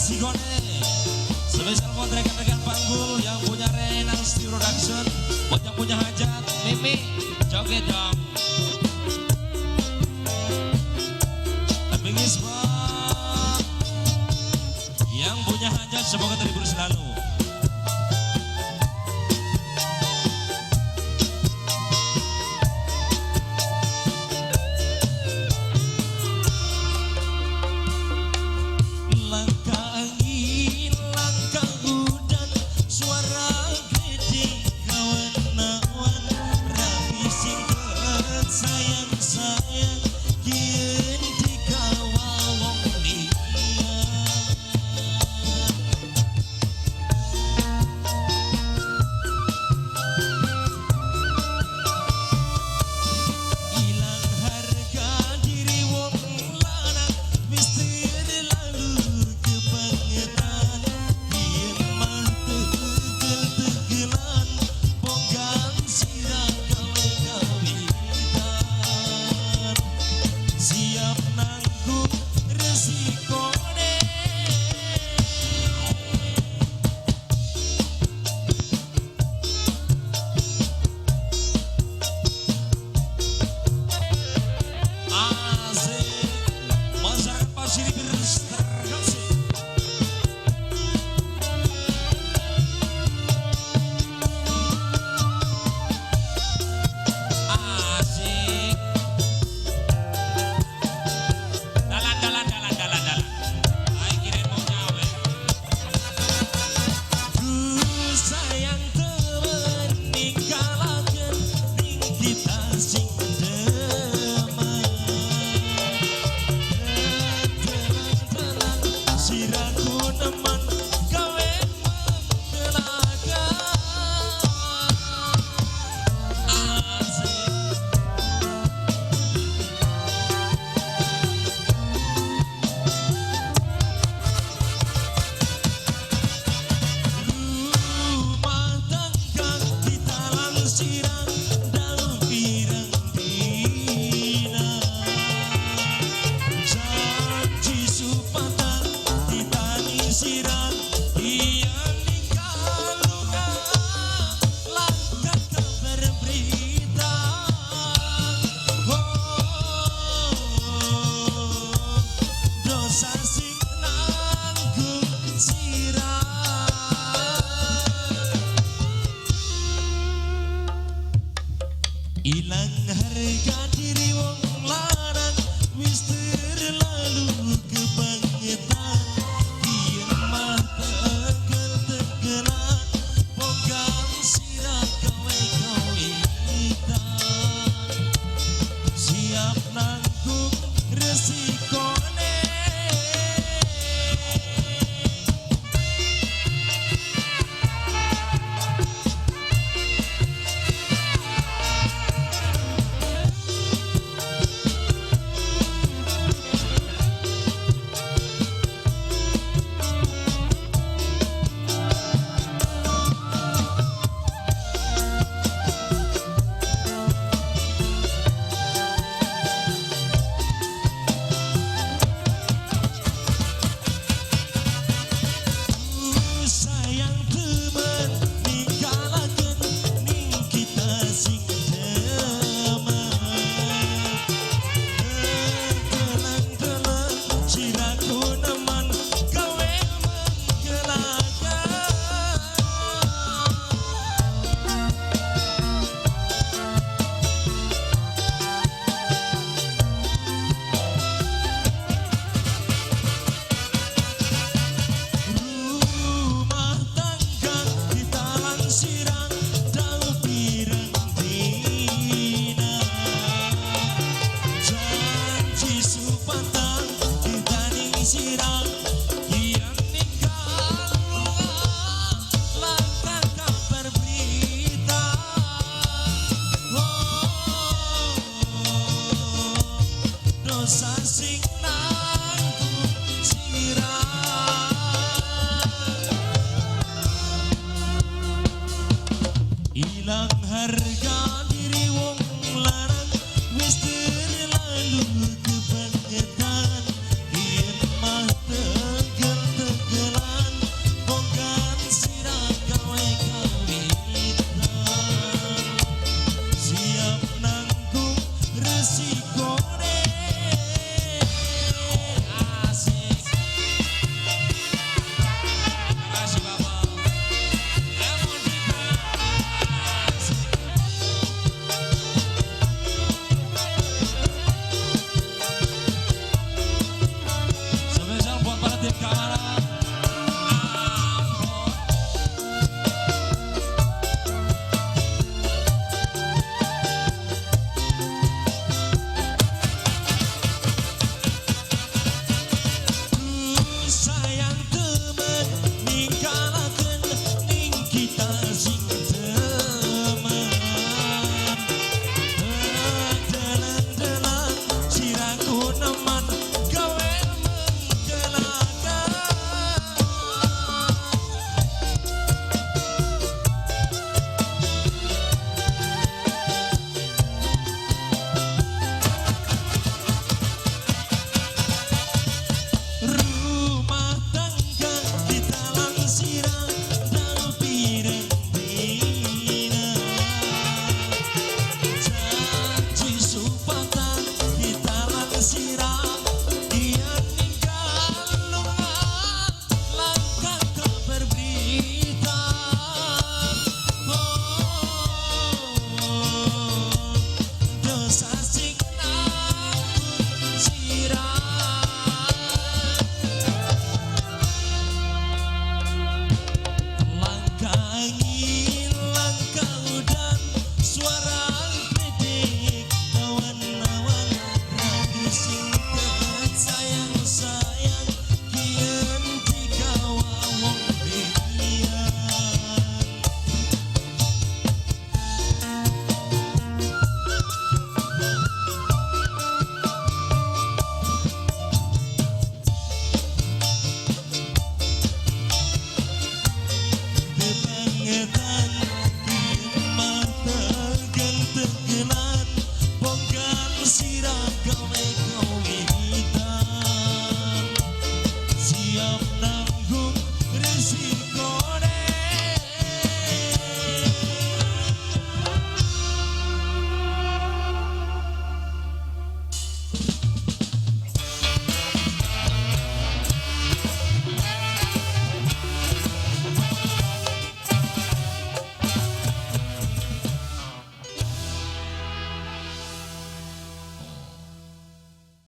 Sigone. Spesial buat rekan-rekan panggul yang punya Renalsti Production, buat yang punya hajat, Mimi, joget dong. Bingis Bang, yang punya hajat semoga terhibur selalu. Ilang harga diri wong larang wis terlalu kebangetan, yen mah tegel-tegelan pogang sirah kowe-kowe hitam, siap nanggung resikone. Ilang harga diri wong larang wis terlalu kebangetan, yen mah tegel-tegel nasi goreng asik. Makasih Bapak. Lemon pepper asik. Spesial buat para tim keamanan. Ambon. Sayang temen ninggalakeun ning kita sing temen. Delan-delan siraku nemen gawe menggelakan. Rumah tangga kita langsirang dan pirang-pirang. Janji supatan kita langsirang dia ninggal lunga langkah kabar berita. Dosa sing nanggung sirah. Langkah angin, langkah udan, suara kritik awan-awan, ragu sing tepat sayang-sayang, kieun digawa wong bekian. Kebangetan mata gentegelan bongkar sirah gawe